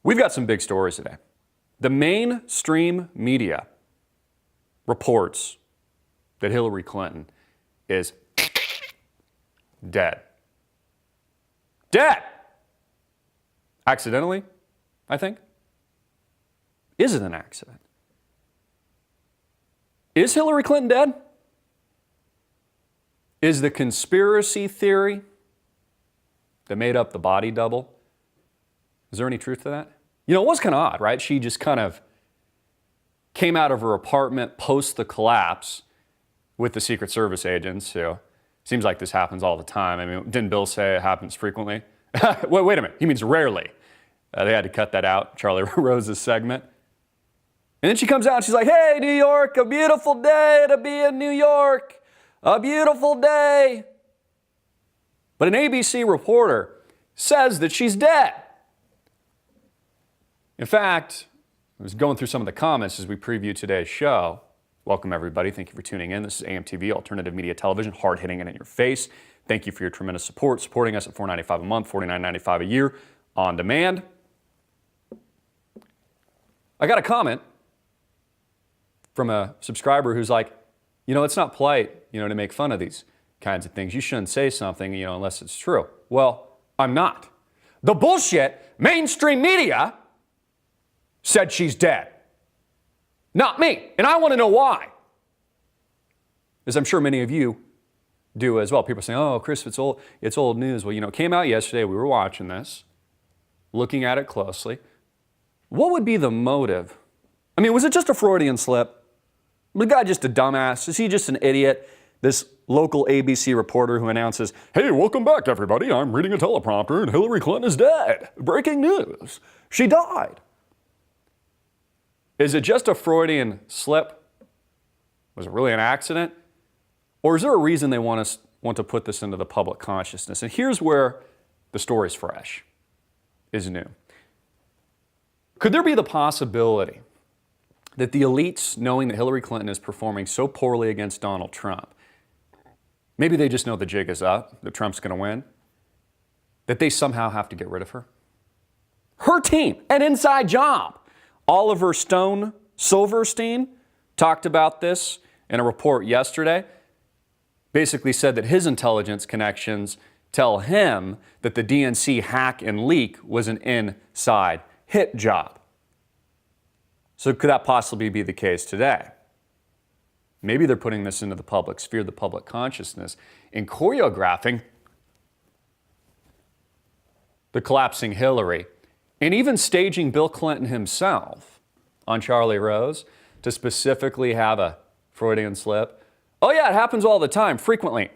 We've got some big stories today. The mainstream media reports that Hillary Clinton is dead. Dead! Accidentally, I think. Is it an accident? Is Hillary Clinton dead? Is the conspiracy theory that made up the body double, is there any truth to that? You know, it was kind of odd, right? She just kind of came out of her apartment post the collapse with the Secret Service agents, who seems like this happens all the time. I mean, didn't Bill say it happens frequently? Wait a minute, he means rarely. They had to cut that out, Charlie Rose's segment. And then she comes out and she's like, hey, New York, a beautiful day to be in New York. A beautiful day. But an ABC reporter says that she's dead. In fact, I was going through some of the comments as we preview today's show. Welcome, everybody. Thank you for tuning in. This is AMTV, Alternative Media Television, hard-hitting and in your face. Thank you for your tremendous support, supporting us at $4.95 a month, $49.95 a year on demand. I got a comment from a subscriber who's like, you know, it's not polite, to make fun of these kinds of things. You shouldn't say something, unless it's true. Well, I'm not. The bullshit mainstream media said she's dead. Not me. And I want to know why. As I'm sure many of you do as well. People say, oh, Chris, it's old news. Well, it came out yesterday. We were watching this, looking at it closely. What would be the motive? I mean, was it just a Freudian slip? Was the guy just a dumbass? Is he just an idiot? This local ABC reporter who announces, hey, welcome back, everybody. I'm reading a teleprompter and Hillary Clinton is dead. Breaking news. She died. Is it just a Freudian slip? Was it really an accident? Or is there a reason they want to put this into the public consciousness? And here's where the story's fresh, is new. Could there be the possibility that the elites, knowing that Hillary Clinton is performing so poorly against Donald Trump, maybe they just know the jig is up, that Trump's going to win, that they somehow have to get rid of her? Her team, an inside job. Oliver Stone Silverstein talked about this in a report yesterday, basically said that his intelligence connections tell him that the DNC hack and leak was an inside hit job. So could that possibly be the case today? Maybe they're putting this into the public sphere, the public consciousness, and choreographing the collapsing Hillary, and even staging Bill Clinton himself on Charlie Rose to specifically have a Freudian slip. Oh yeah, it happens all the time, frequently.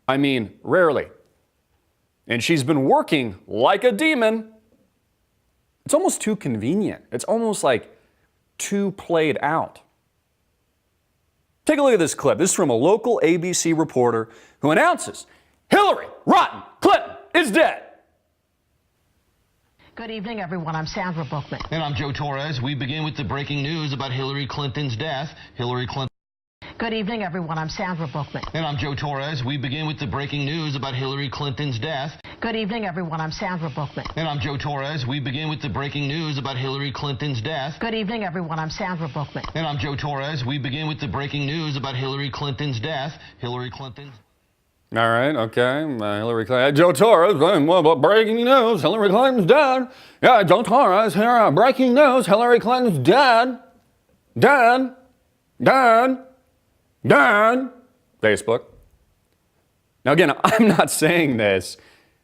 I mean, rarely. And she's been working like a demon. It's almost too convenient. It's almost like too played out. Take a look at this clip. This is from a local ABC reporter who announces Hillary Rotten Clinton is dead. Good evening, everyone. I'm Sandra Bookman. And I'm Joe Torres. We begin with the breaking news about Hillary Clinton's death. Hillary Clinton. Good evening, everyone. I'm Sandra Bookman. And I'm Joe Torres. We begin with the breaking news about Hillary Clinton's death. Good evening, everyone. I'm Sandra Bookman. And I'm Joe Torres. We begin with the breaking news about Hillary Clinton's death. Good evening, everyone. I'm Sandra Bookman. And I'm Joe Torres. We begin with the breaking news about Hillary Clinton's death. Hillary Clinton. All right, okay. Hillary Clinton. Joe Torres, breaking news. Hillary Clinton's dead. Yeah, Joe Torres here. Breaking news. Hillary Clinton's dead. Dead. Dead. Dead. Facebook. Now, again, I'm not saying this.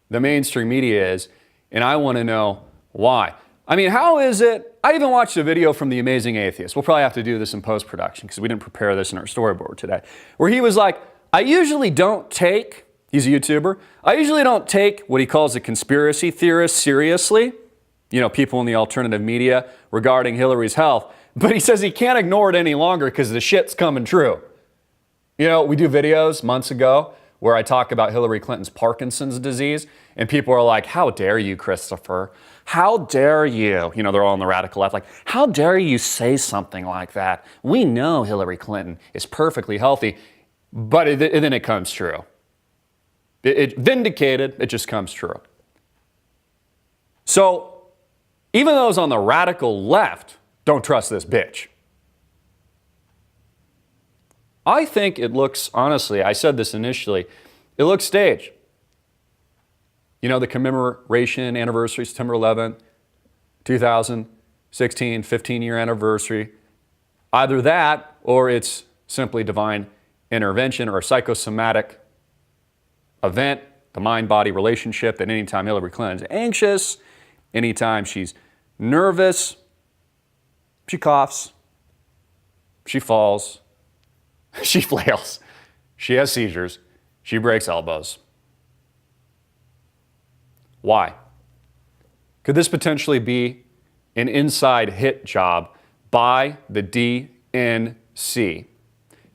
The mainstream media is, and I want to know why. I mean, how is it? I even watched a video from The Amazing Atheist. We'll probably have to do this in post-production because we didn't prepare this in our storyboard today, where he was like, I usually don't take, he's a YouTuber, I usually don't take what he calls a conspiracy theorist seriously, people in the alternative media regarding Hillary's health, but he says he can't ignore it any longer because the shit's coming true. We do videos months ago where I talk about Hillary Clinton's Parkinson's disease, and people are like, how dare you, Christopher? How dare you? They're all on the radical left, like, how dare you say something like that? We know Hillary Clinton is perfectly healthy, but then it comes true. It vindicated, it just comes true. So even those on the radical left don't trust this bitch. I think it looks, honestly, I said this initially, it looks staged. You know, the commemoration anniversary, September 11th, 2016, 15-year anniversary. Either that or it's simply divine intervention or a psychosomatic event, the mind-body relationship that anytime Hillary Clinton's anxious, anytime she's nervous, she coughs, she falls, she flails, she has seizures, she breaks elbows. Why? Could this potentially be an inside hit job by the DNC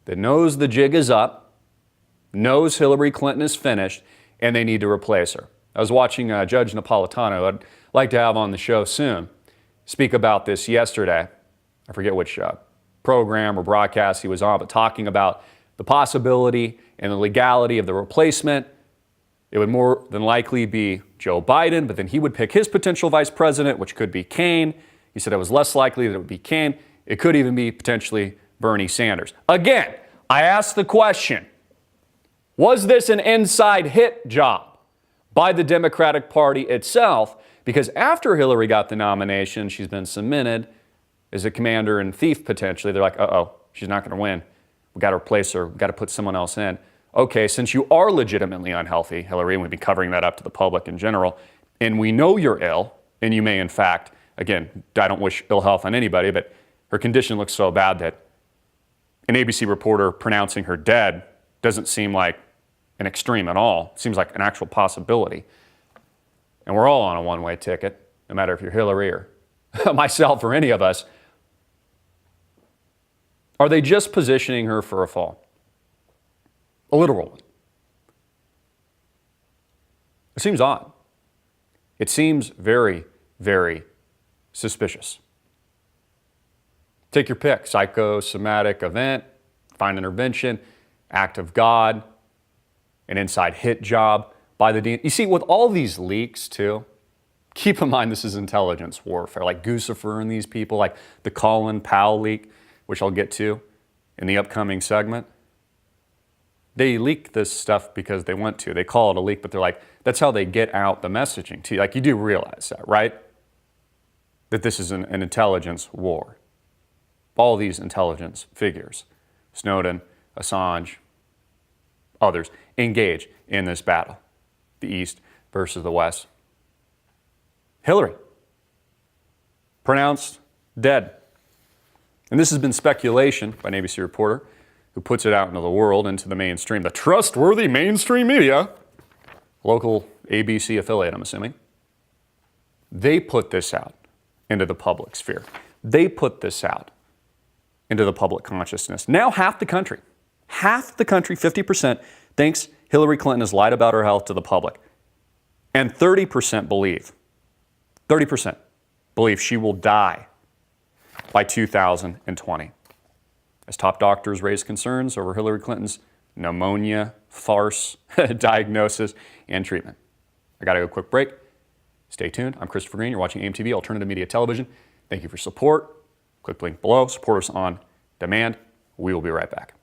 that knows the jig is up, knows Hillary Clinton is finished, and they need to replace her? I was watching Judge Napolitano, I'd like to have on the show soon, speak about this yesterday. I forget which program or broadcast he was on, but talking about the possibility and the legality of the replacement. It would more than likely be Joe Biden, but then he would pick his potential vice president, which could be Kaine. He said it was less likely that it would be Kaine. It could even be potentially Bernie Sanders. Again, I asked the question, was this an inside hit job by the Democratic Party itself? Because after Hillary got the nomination, she's been cemented as a commander and thief potentially. They're like, uh-oh, she's not going to win. We got to replace her. We got to put someone else in. Okay, since you are legitimately unhealthy, Hillary, and we've been covering that up to the public in general, and we know you're ill, and you may in fact, again, I don't wish ill health on anybody, but her condition looks so bad that an ABC reporter pronouncing her dead doesn't seem like an extreme at all. It seems like an actual possibility. And we're all on a one-way ticket, no matter if you're Hillary or myself or any of us. Are they just positioning her for a fall? A literal one. It seems odd. It seems very, very suspicious. Take your pick. Psychosomatic event, divine intervention, act of God, an inside hit job by the DNC. You see, with all these leaks, too, keep in mind this is intelligence warfare, like Guccifer and these people, like the Colin Powell leak, which I'll get to in the upcoming segment. They leak this stuff because they want to. They call it a leak, but they're like, that's how they get out the messaging to you. Like, you do realize that, right? That this is an intelligence war. All these intelligence figures, Snowden, Assange, others, engage in this battle, the East versus the West. Hillary, pronounced dead. And this has been speculation by an ABC reporter who puts it out into the world, into the mainstream, the trustworthy mainstream media, local ABC affiliate, I'm assuming. They put this out into the public sphere. They put this out into the public consciousness. Now half the country, 50% thinks Hillary Clinton has lied about her health to the public. And 30% believe she will die by 2020. As top doctors raise concerns over Hillary Clinton's pneumonia farce diagnosis and treatment. I got to go quick break. Stay tuned. I'm Christopher Green. You're watching AMTV, Alternative Media Television. Thank you for support. Click the link below. Support us on demand. We will be right back.